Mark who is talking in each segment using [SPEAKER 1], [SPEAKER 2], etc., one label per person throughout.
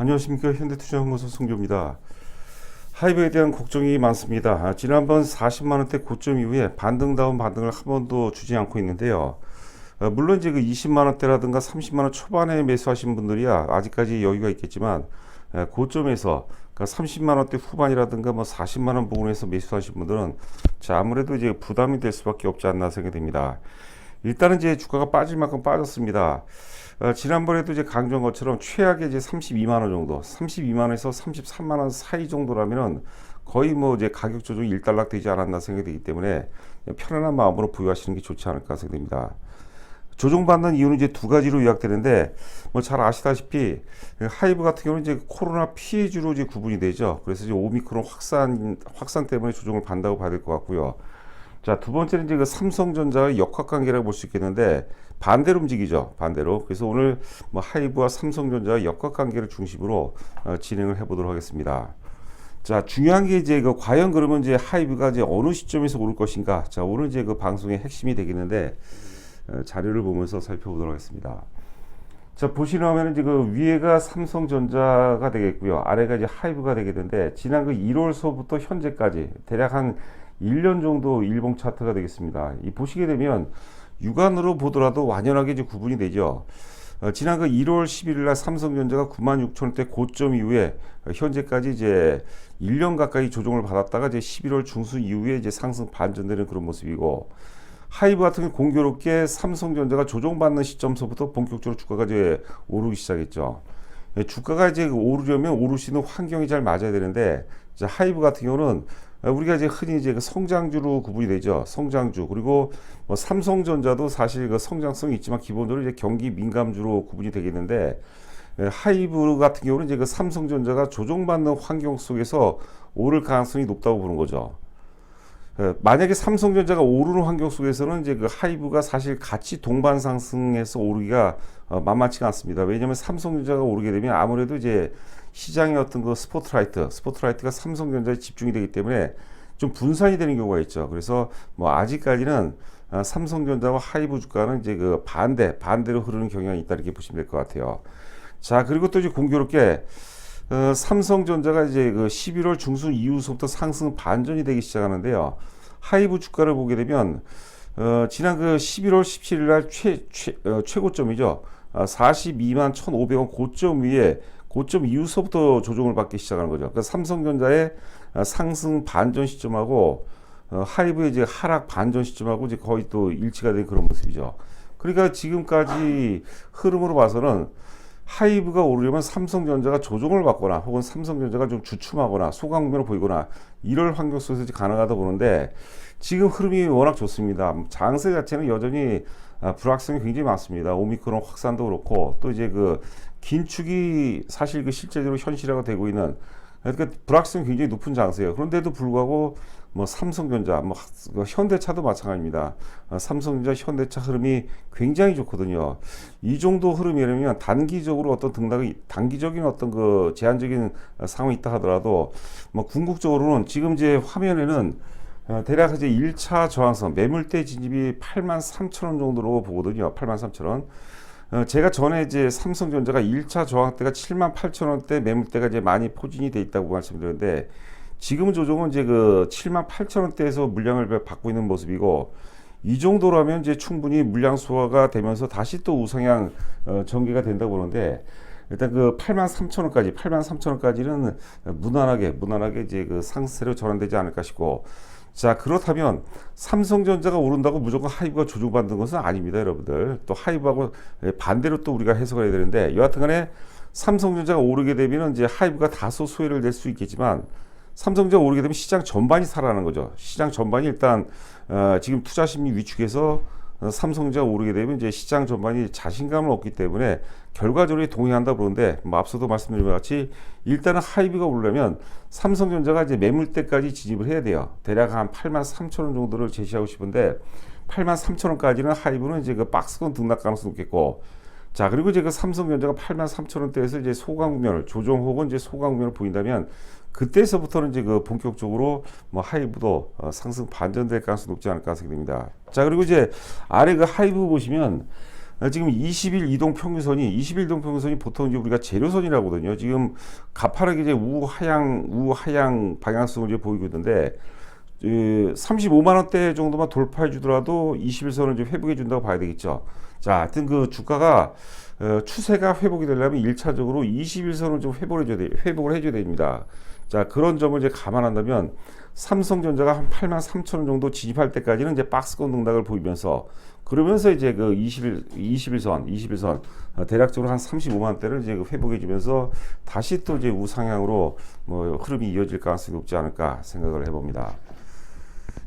[SPEAKER 1] 안녕하십니까. 현대투자연구소 송교입니다. 하이브에 대한 걱정이 많습니다. 지난번 40만원대 고점 이후에 반등다운 반등을 한 번도 주지 않고 있는데요. 물론 이제 그 20만원대라든가 30만원 초반에 매수하신 분들이야 아직까지 여유가 있겠지만, 고점에서 그러니까 30만원대 후반이라든가 뭐 40만원 부근에서 매수하신 분들은 아무래도 이제 부담이 될 수밖에 없지 않나 생각이 됩니다. 일단은 이제 주가가 빠질 만큼 빠졌습니다. 지난번에도 이제 강조한 것처럼 최악의 이제 32만원 정도, 32만원에서 33만원 사이 정도라면은 거의 뭐 이제 가격 조정이 일단락 되지 않았나 생각이 되기 때문에 편안한 마음으로 보유하시는 게 좋지 않을까 생각됩니다. 조정받는 이유는 이제 두 가지로 요약되는데, 뭐 잘 아시다시피 하이브 같은 경우는 이제 코로나 피해주로 이제 구분이 되죠. 그래서 이제 오미크론 확산 때문에 조정을 받는다고 봐야 될 것 같고요. 자, 두 번째는 이제 그 삼성전자의 역학관계라고 볼 수 있겠는데, 반대로 움직이죠. 반대로. 그래서 오늘 뭐 하이브와 삼성전자의 역학관계를 중심으로 진행을 해보도록 하겠습니다. 자, 중요한 게 이제 그 과연 그러면 이제 하이브가 이제 어느 시점에서 오를 것인가. 자, 오늘 이제 그 방송의 핵심이 되겠는데, 자료를 보면서 살펴보도록 하겠습니다. 자, 보시면 이제 그 위에가 삼성전자가 되겠고요. 아래가 이제 하이브가 되겠는데, 지난 그 1월서부터 현재까지 대략 한 1년 정도 일봉 차트가 되겠습니다. 이 보시게 되면 육안으로 보더라도 완연하게 이제 구분이 되죠. 지난 그 1월 11일 날 삼성전자가 96,000원대 고점 이후에 현재까지 이제 1년 가까이 조정을 받았다가 이제 11월 중순 이후에 이제 상승 반전되는 그런 모습이고, 하이브 같은 경우 공교롭게 삼성전자가 조정받는 시점서부터 본격적으로 주가가 이제 오르기 시작했죠. 주가가 이제 오르려면 오를 수 있는 환경이 잘 맞아야 되는데, 이제 하이브 같은 경우는 우리가 이제 흔히 이제 그 성장주로 구분이 되죠. 성장주. 그리고 뭐 삼성전자도 사실 그 성장성이 있지만 기본적으로 이제 경기 민감주로 구분이 되겠는데, 하이브 같은 경우는 이제 그 삼성전자가 조정받는 환경 속에서 오를 가능성이 높다고 보는 거죠. 만약에 삼성전자가 오르는 환경 속에서는 이제 그 하이브가 사실 같이 동반 상승해서 오르기가 만만치가 않습니다. 왜냐하면 삼성전자가 오르게 되면 아무래도 이제 시장의 어떤 그 스포트라이트가 삼성전자에 집중이 되기 때문에 좀 분산이 되는 경우가 있죠. 그래서 뭐 아직까지는 삼성전자와 하이브 주가는 이제 그 반대로 흐르는 경향이 있다, 이렇게 보시면 될 것 같아요. 자, 그리고 또 이제 공교롭게 삼성전자가 이제 그 11월 중순 이후부터 상승 반전이 되기 시작하는데요. 하이브 주가를 보게 되면 지난 그 11월 17일 날 최고점이죠. 42만 1,500원 고점 위에 고점 이후서부터 조정을 받기 시작하는 거죠. 그러니까 삼성전자의 상승 반전 시점하고 하이브의 이제 하락 반전 시점하고 이제 거의 또 일치가 된 그런 모습이죠. 그러니까 지금까지 흐름으로 봐서는 하이브가 오르려면 삼성전자가 조정을 받거나 혹은 삼성전자가 좀 주춤하거나 소강국면을 보이거나 이럴 환경 속에서 가능하다 보는데, 지금 흐름이 워낙 좋습니다. 장세 자체는 여전히 불확성이 굉장히 많습니다. 오미크론 확산도 그렇고, 또 이제 그 긴축이 사실 그 실제적으로 현실화가 되고 있는, 그러니까 불확성이 굉장히 높은 장세예요. 그런데도 불구하고 뭐 삼성전자, 뭐 현대차도 마찬가지입니다. 삼성전자, 현대차 흐름이 굉장히 좋거든요. 이 정도 흐름이라면 단기적으로 어떤 단기적인 어떤 그 제한적인 상황이 있다 하더라도, 뭐 궁극적으로는 지금 이제 화면에는 대략 이제 1차 저항선 매물대 진입이 83,000원 정도로 보거든요. 83,000원. 제가 전에 이제 삼성전자가 1차 저항대가 78,000원대 매물대가 이제 많이 포진이 돼 있다고 말씀드렸는데, 지금 조정은 이제 그 78,000원대에서 물량을 받고 있는 모습이고, 이 정도라면 이제 충분히 물량 소화가 되면서 다시 또 우상향 전개가 된다고 보는데, 일단 그 83,000원까지는 무난하게 이제 그 상승세로 전환되지 않을까 싶고, 자, 그렇다면 삼성전자가 오른다고 무조건 하이브가 조정받는 것은 아닙니다, 여러분들. 또 하이브하고 반대로 또 우리가 해석을 해야 되는데, 여하튼간에 삼성전자가 오르게 되면 이제 하이브가 다소 소외를 낼 수 있겠지만, 삼성전자가 오르게 되면 시장 전반이 살아나는 거죠. 시장 전반이 일단 지금 투자 심리 위축에서 삼성전자가 오르게 되면 이제 시장 전반이 자신감을 얻기 때문에 결과적으로 동의한다 그러는데, 뭐 앞서도 말씀드린 것 같이 일단은 하이브가 오르려면 삼성전자가 이제 매물대까지 진입을 해야 돼요. 대략 한 83,000원 정도를 제시하고 싶은데, 83,000원까지는 하이브는 이제 그 박스권 등락 가능성이 높겠고, 자, 그리고 이제 그 삼성전자가 83,000원대에서 이제 소강국면을 조정 혹은 이제 소강국면을 보인다면, 그때서부터는 이제 그 본격적으로 뭐 하이브도 상승 반전될 가능성이 높지 않을까 생각됩니다. 자, 그리고 이제 아래 그 하이브 보시면 지금 20일 이동 평균선이 보통 이제 우리가 재료선이라고 하거든요. 지금 가파르게 이제 우하향 방향성을 이제 보이고 있는데, 35만 원대 정도만 돌파해 주더라도 21선을 좀 회복해 준다고 봐야 되겠죠. 자, 하여튼 그 주가가 추세가 회복이 되려면 1차적으로 21선을 좀 회복을 해줘야 됩니다. 자, 그런 점을 이제 감안한다면 삼성전자가 한 8만 3천 원 정도 진입할 때까지는 이제 박스권 등락을 보이면서, 그러면서 이제 그 21선 대략적으로 한 35만 원대를 이제 회복해 주면서 다시 또 이제 우상향으로 뭐 흐름이 이어질 가능성이 높지 않을까 생각을 해봅니다.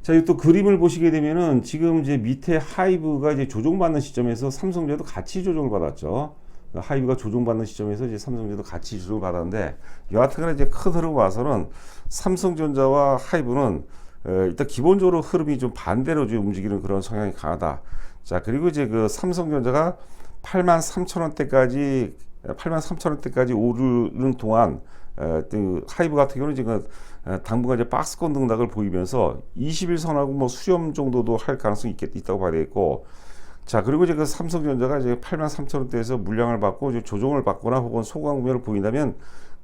[SPEAKER 1] 자, 이 또 그림을 보시게 되면은 지금 이제 밑에 하이브가 이제 조정받는 시점에서 삼성전자도 같이 조정을 받았죠. 하이브가 조정받는 시점에서 이제 삼성전자도 같이 조정을 받았는데, 여하튼간에 이제 큰 흐름 와서는 삼성전자와 하이브는 일단 기본적으로 흐름이 좀 반대로 좀 움직이는 그런 성향이 강하다. 자, 그리고 이제 그 삼성전자가 8만 3천 원대까지 오르는 동안 하이브 같은 경우는 지금 당분간 이제 박스권 등락을 보이면서 21선하고 뭐 수렴 정도도 할 가능성이 있다고 봐야 되겠고, 자, 그리고 이제 그 삼성전자가 이제 8만 3천 원대에서 물량을 받고 이제 조정을 받거나 혹은 소강 구매를 보인다면,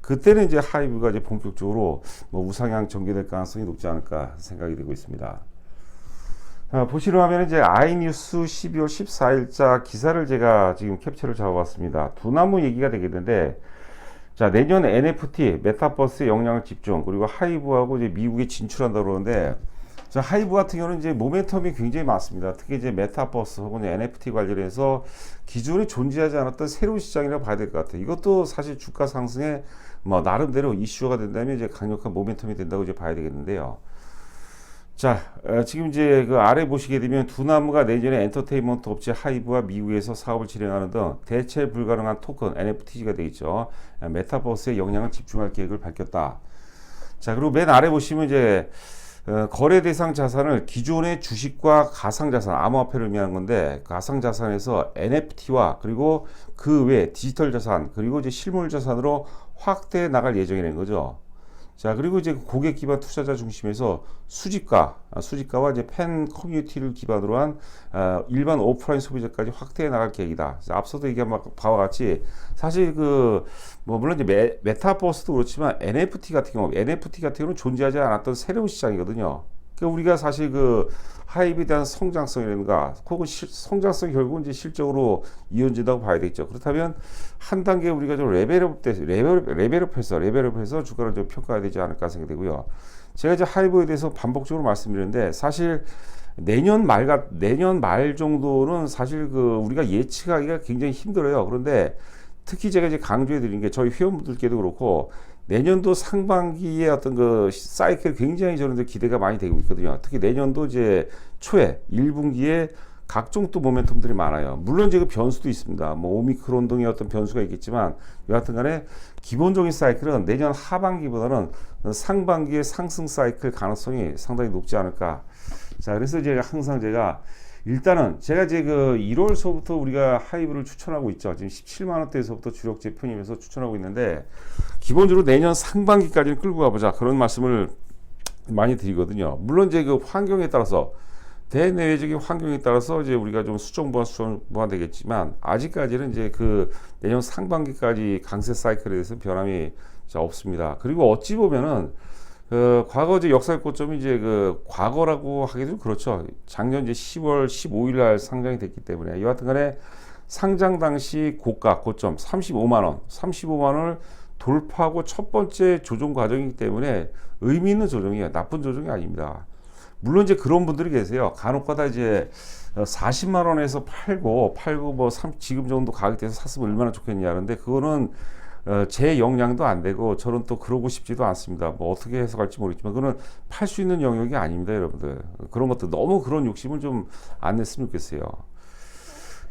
[SPEAKER 1] 그때는 이제 하이브가 이제 본격적으로 뭐 우상향 전개될 가능성이 높지 않을까 생각이 되고 있습니다. 보시려 하면 이제 아이뉴스 12월 14일자 기사를 제가 지금 캡처를 잡아봤습니다. 두나무 얘기가 되겠는데, 자, 내년 NFT 메타버스에 영향을 집중, 그리고 하이브하고 이제 미국에 진출한다고 그러는데, 자, 하이브 같은 경우는 이제 모멘텀이 굉장히 많습니다. 특히 이제 메타버스 혹은 NFT 관련해서 기존에 존재하지 않았던 새로운 시장이라고 봐야 될 것 같아요. 이것도 사실 주가 상승에 뭐 나름대로 이슈가 된다면 이제 강력한 모멘텀이 된다고 이제 봐야 되겠는데요. 자, 지금 이제 그 아래 보시게 되면 두나무가 내년에 엔터테인먼트 업체 하이브와 미국에서 사업을 진행하는 등 대체 불가능한 토큰 NFT가 되겠죠. 메타버스에 영향을 집중할 계획을 밝혔다. 자, 그리고 맨 아래 보시면 이제 거래 대상 자산을 기존의 주식과 가상자산, 암호화폐를 의미하는 건데, 가상자산에서 NFT와 그리고 그 외 디지털 자산, 그리고 이제 실물 자산으로 확대해 나갈 예정이라는 거죠. 자, 그리고 이제 고객 기반 투자자 중심에서 수집가와 이제 팬 커뮤니티를 기반으로 한 일반 오프라인 소비자까지 확대해 나갈 계획이다. 앞서도 얘기한 바와 같이 사실 뭐 물론 이제 메타버스도 그렇지만 NFT 같은 경우는 존재하지 않았던 새로운 시장이거든요. 그러니까 우리가 사실 하이브에 대한 성장성이라든가 혹은 성장성 결국은 이제 실적으로 이어진다고 봐야 되겠죠. 그렇다면 한 단계 우리가 좀 레벨업해서 주가를 좀 평가해야 되지 않을까 생각되고요. 제가 이제 하이브에 대해서 반복적으로 말씀드리는데, 사실 내년 말 정도는 사실 우리가 예측하기가 굉장히 힘들어요. 그런데 특히 제가 이제 강조해 드린 게, 저희 회원분들께도 그렇고 내년도 상반기에 어떤 사이클 굉장히 저는 기대가 많이 되고 있거든요. 특히 내년도 이제 초에 1분기에 각종 또 모멘텀들이 많아요. 물론 이제 변수도 있습니다. 뭐 오미크론 등의 어떤 변수가 있겠지만, 여하튼 간에 기본적인 사이클은 내년 하반기보다는 상반기의 상승 사이클 가능성이 상당히 높지 않을까. 자, 그래서 제가 일단은 제가 이제 1월서부터 우리가 하이브를 추천하고 있죠. 지금 17만 원대에서부터 주력제 편입해서 추천하고 있는데, 기본적으로 내년 상반기까지는 끌고 가보자, 그런 말씀을 많이 드리거든요. 물론 이제 환경에 따라서, 대내외적인 환경에 따라서 이제 우리가 좀 수정 보완 되겠지만, 아직까지는 이제 내년 상반기까지 강세 사이클에 대해서 변함이 없습니다. 그리고 어찌 보면은 과거 이제 역사의 고점이 이제 과거라고 하기도 그렇죠. 작년 이제 10월 15일 날 상장이 됐기 때문에, 여하튼간에 상장 당시 고점 35만 원을 돌파하고 첫 번째 조정 과정이기 때문에 의미 있는 조정이에요. 나쁜 조정이 아닙니다. 물론 이제 그런 분들이 계세요. 간혹가다 이제 40만 원에서 팔고 뭐 지금 정도 가격대에서 샀으면 얼마나 좋겠냐 하는데, 그거는 제 역량도 안 되고 저는 또 그러고 싶지도 않습니다. 뭐 어떻게 해석할지 모르겠지만 그거는 팔 수 있는 영역이 아닙니다, 여러분들. 그런 것도 너무 그런 욕심을 좀 안 냈으면 좋겠어요.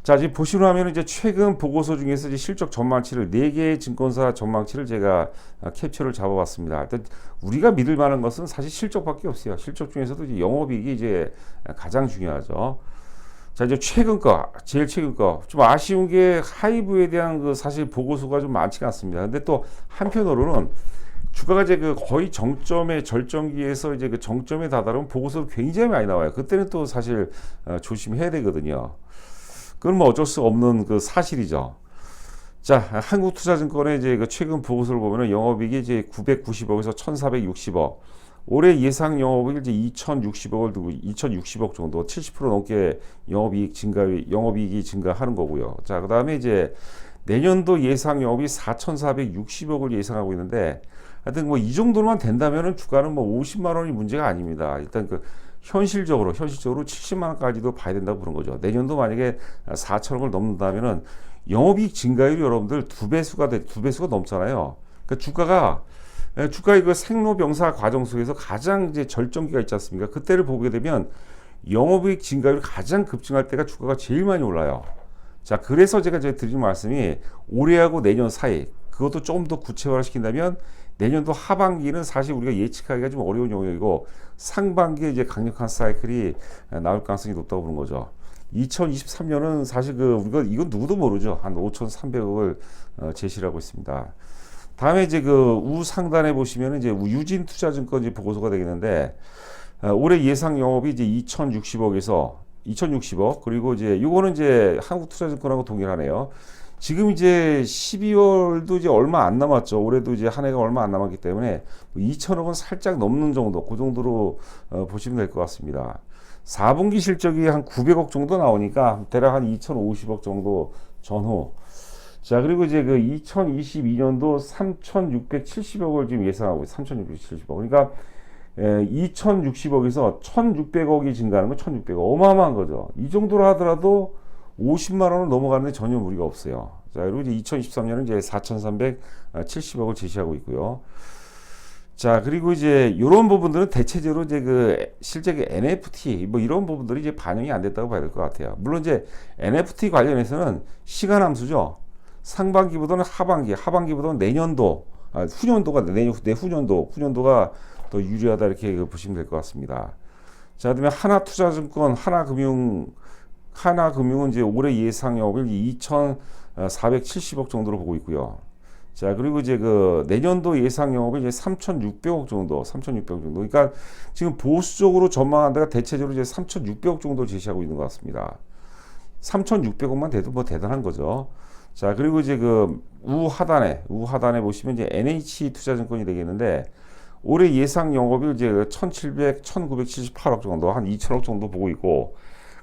[SPEAKER 1] 자, 지금 보시려 하면 이제 최근 보고서 중에서 이제 실적 전망치를 4개의 증권사 전망치를 제가 캡처를 잡아봤습니다. 일단 우리가 믿을 만한 것은 사실 실적밖에 없어요. 실적 중에서도 이제 영업이익이 이제 가장 중요하죠. 자, 이제 제일 최근 거. 좀 아쉬운 게 하이브에 대한 사실 보고서가 좀 많지가 않습니다. 근데 또 한편으로는 주가가 이제 거의 절정기에서 이제 정점에 다다른 보고서도 굉장히 많이 나와요. 그때는 또 사실 조심해야 되거든요. 그건 뭐 어쩔 수 없는 그 사실이죠. 자, 한국투자증권의 이제 그 최근 보고서를 보면은 영업이익이 이제 990억에서 1,460억. 올해 예상 영업이익 이제 2,060억을 두고 2,060억 정도, 70% 넘게 영업이익이 증가하는 거고요. 자, 그다음에 이제 내년도 예상 영업이 4,460억을 예상하고 있는데, 하여튼 뭐 이 정도만 된다면은 주가는 뭐 50만 원이 문제가 아닙니다. 일단 그 현실적으로 70만 원까지도 봐야 된다고 보는 거죠. 내년도 만약에 4천억을 넘는다면은 영업이익 증가율이 여러분들 두 배수가 넘잖아요. 그러니까 주가의 그 생로병사 과정 속에서 가장 이제 절정기가 있지 않습니까? 그때를 보게 되면 영업이익 증가율이 가장 급증할 때가 주가가 제일 많이 올라요. 자, 그래서 제가 드린 말씀이 올해하고 내년 사이, 그것도 조금 더 구체화를 시킨다면 내년도 하반기는 사실 우리가 예측하기가 좀 어려운 영역이고, 상반기에 이제 강력한 사이클이 나올 가능성이 높다고 보는 거죠. 2023년은 사실 우리가 이건 누구도 모르죠. 한 5,300억을 제시를 하고 있습니다. 다음에 이제 우상단에 보시면 이제 유진투자증권 이제 보고서가 되겠는데, 올해 예상 영업이 이제 2,060억, 그리고 이제 요거는 이제 한국투자증권하고 동일하네요. 지금 이제 12월도 이제 얼마 안 남았죠. 올해도 이제 한 해가 얼마 안 남았기 때문에 2,000억은 살짝 넘는 정도, 그 정도로 보시면 될 것 같습니다. 4분기 실적이 한 900억 정도 나오니까 대략 한 2,050억 정도 전후. 자, 그리고 이제 2022년도 3,670억을 지금 예상하고 있어요. 3,670억. 그러니까 2,060억에서 1,600억이 증가하는 거, 1,600억. 어마어마한 거죠. 이 정도로 하더라도 50만 원을 넘어가는데 전혀 무리가 없어요. 자, 그리고 이제 2023년은 이제 4,370억을 제시하고 있고요. 자, 그리고 이제 이런 부분들은 대체적으로 이제 실제 NFT 뭐 이런 부분들이 이제 반영이 안 됐다고 봐야 될 것 같아요. 물론 이제 NFT 관련해서는 시간 함수죠. 상반기보다는 하반기보다는 내년도, 후년도가 더 유리하다, 이렇게 보시면 될 것 같습니다. 자, 그다음에 하나투자증권, 하나금융은 이제 올해 예상 영업을 2,470억 정도로 보고 있고요. 자, 그리고 이제 내년도 예상 영업이 이제 3,600억 정도. 그러니까 지금 보수적으로 전망한 데가 대체적으로 이제 3,600억 정도 제시하고 있는 것 같습니다. 3,600억만 돼도 뭐 대단한 거죠. 자, 그리고 이제 우하단에 보시면 이제 NH투자증권이 되겠는데, 올해 예상 영업이 이제 1,978억 정도, 한 2,000억 정도 보고 있고,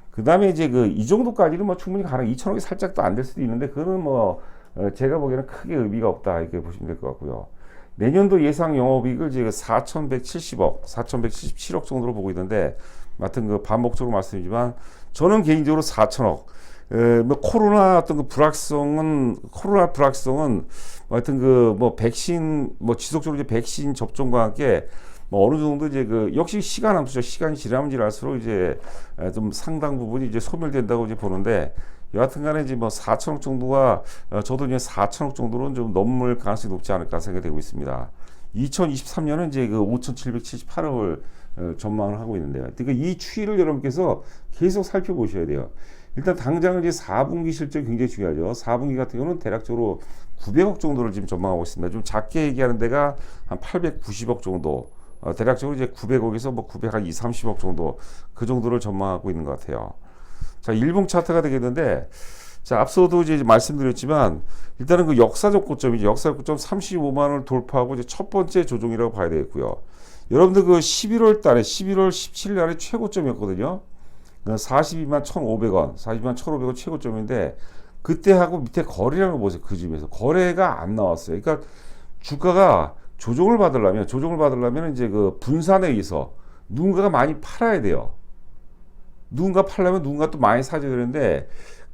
[SPEAKER 1] 그 다음에 이제 이 정도까지는 뭐 충분히 가능, 2,000억이 살짝 더 안 될 수도 있는데, 그거는 뭐, 제가 보기에는 크게 의미가 없다, 이렇게 보시면 될 것 같고요. 내년도 예상 영업이익을 이제 4,177억 정도로 보고 있는데, 하여튼 반복적으로 말씀이지만, 저는 개인적으로 4,000억, 뭐 코로나 불확성은 하여튼 백신, 지속적으로 이제 백신 접종과 함께 뭐 어느 정도 이제 역시 시간 함수죠. 시간이 지나면 지날수록 이제 좀 상당 부분이 이제 소멸된다고 이제 보는데, 여하튼간에 이제 뭐 4천억 정도가, 저도 이제 4천억 정도로는 좀 넘을 가능성이 높지 않을까 생각이 되고 있습니다. 2023년은 이제 5,778억을 전망을 하고 있는데요. 그러니까 이 추이를 여러분께서 계속 살펴보셔야 돼요. 일단 당장 이제 4분기 실적이 굉장히 중요하죠. 4분기 같은 경우는 대략적으로 900억 정도를 지금 전망하고 있습니다. 좀 작게 얘기하는 데가 한 890억 정도. 대략적으로 이제 900억에서 뭐 930억 정도, 그 정도를 전망하고 있는 것 같아요. 자, 일봉 차트가 되겠는데, 자, 앞서도 이제 말씀드렸지만, 일단은 역사적 고점이죠. 역사적 고점 35만 원을 돌파하고 이제 첫 번째 조정이라고 봐야 되겠고요. 여러분들 11월 17일 날에 최고점이었거든요. 42만 1,500원 최고점인데, 그때하고 밑에 거래량을 보세요. 그 집에서 거래가 안 나왔어요. 그러니까 주가가 조정을 받으려면 이제 분산에 의해서 누군가가 많이 팔아야 돼요. 누군가 팔려면 누군가 또 많이 사줘야 되는데,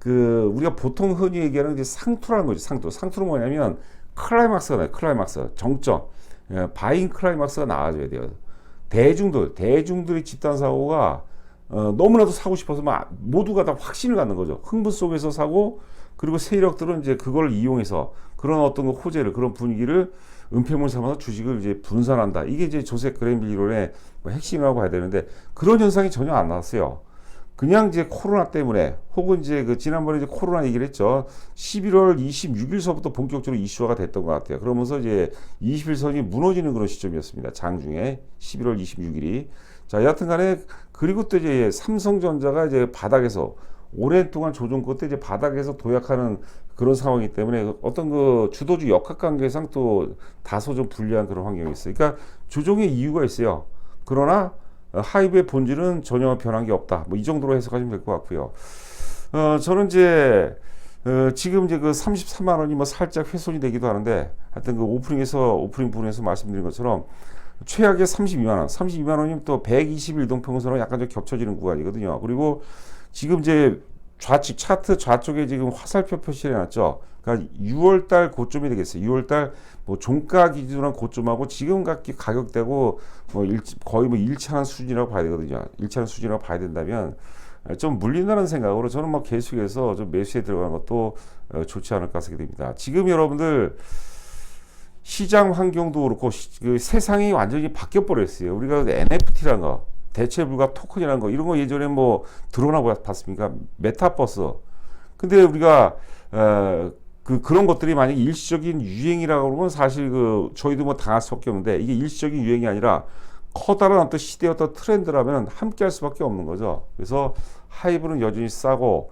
[SPEAKER 1] 우리가 보통 흔히 얘기하는 이제 상투라는 거죠. 상투는 뭐냐면 클라이막스가 나요. 클라이막스, 정점, 바잉 클라이막스가 나와줘야 돼요. 대중들의 집단 사고가 너무나도 사고 싶어서 모두가 다 확신을 갖는 거죠. 흥분 속에서 사고, 그리고 세력들은 이제 그걸 이용해서 그런 어떤 호재를, 그런 분위기를 은폐물 삼아서 주식을 이제 분산한다. 이게 이제 조셉 그랜빌 이론의 핵심이라고 봐야 되는데, 그런 현상이 전혀 안 나왔어요. 그냥 이제 코로나 때문에, 혹은 이제 지난번에 이제 코로나 얘기를 했죠. 11월 26일서부터 본격적으로 이슈화가 됐던 것 같아요. 그러면서 이제 21선이 무너지는 그런 시점이었습니다. 장중에 11월 26일이. 자, 여하튼 간에, 그리고 또 이제 삼성전자가 이제 바닥에서 오랜 동안 조정 끝에 이제 바닥에서 도약하는 그런 상황이기 때문에 어떤 그 주도주 역학관계상 또 다소 좀 불리한 그런 환경이 있어요. 그러니까 조정의 이유가 있어요. 그러나 하이브의 본질은 전혀 변한 게 없다. 뭐 이 정도로 해석하시면 될 것 같고요. 저는 이제 지금 이제 그 33만 원이 뭐 살짝 훼손이 되기도 하는데, 하여튼 그 오프닝 부분에서 말씀드린 것처럼 최악의 32만 원, 32만 원이면 또 120일 동평선으로 약간 좀 겹쳐지는 구간이거든요. 그리고 지금 이제 좌측 차트 좌쪽에 지금 화살표 표시를 해놨죠. 그러니까 6월달 고점이 되겠어요. 6월달 뭐 종가 기준으로 고점하고 지금 가격대고 뭐 거의 뭐 일치하는 수준이라고 봐야 되거든요. 일치하는 수준이라고 봐야 된다면 좀 물린다는 생각으로 저는 뭐 계속해서 좀 매수에 들어가는 것도 좋지 않을까 생각이 됩니다. 지금 여러분들 시장 환경도 그렇고 그 세상이 완전히 바뀌어 버렸어요. 우리가 NFT라는 거, 대체 불가 토큰이라는 거, 이런 거 예전에 뭐 드러나 봤습니까? 메타버스. 근데 우리가 그런 것들이 만약 일시적인 유행이라고 그러면 사실 저희도 뭐 당할 수밖에 없는데, 이게 일시적인 유행이 아니라 커다란 어떤 시대의 어떤 트렌드라면 함께 할 수밖에 없는 거죠. 그래서 하이브는 여전히 싸고,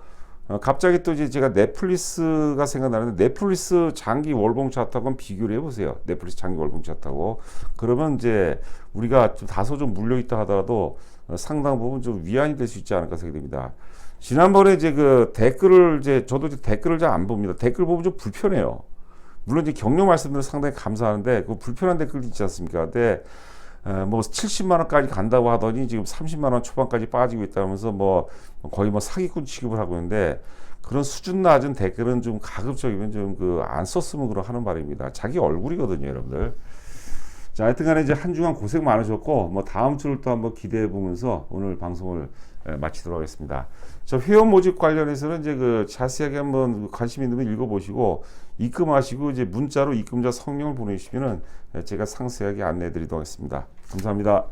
[SPEAKER 1] 갑자기 또 이제 제가 넷플릭스가 생각나는데, 넷플릭스 장기 월봉 차트하고 비교를 해보세요. 넷플릭스 장기 월봉 차트하고. 그러면 이제 우리가 좀 다소 좀 물려있다 하더라도 상당 부분 좀 위안이 될 수 있지 않을까 생각됩니다. 지난번에 이제 저도 이제 댓글을 잘 안 봅니다. 댓글 보면 좀 불편해요. 물론 이제 격려 말씀들 상당히 감사하는데, 그 불편한 댓글 있지 않습니까? 근데 뭐 70만 원까지 간다고 하더니 지금 30만 원 초반까지 빠지고 있다면서 뭐 거의 뭐 사기꾼 취급을 하고 있는데, 그런 수준 낮은 댓글은 좀 가급적이면 좀 안 썼으면 그런 하는 말입니다. 자기 얼굴이거든요, 여러분들. 자, 하여튼간에 이제 한 주간 고생 많으셨고, 뭐 다음 주를 또 한번 기대해 보면서 오늘 방송을 마치도록 하겠습니다. 저 회원 모집 관련해서는 이제 자세하게 한번 관심 있는 분 읽어보시고 입금하시고 이제 문자로 입금자 성명을 보내주시면은 제가 상세하게 안내해 드리도록 하겠습니다. 감사합니다.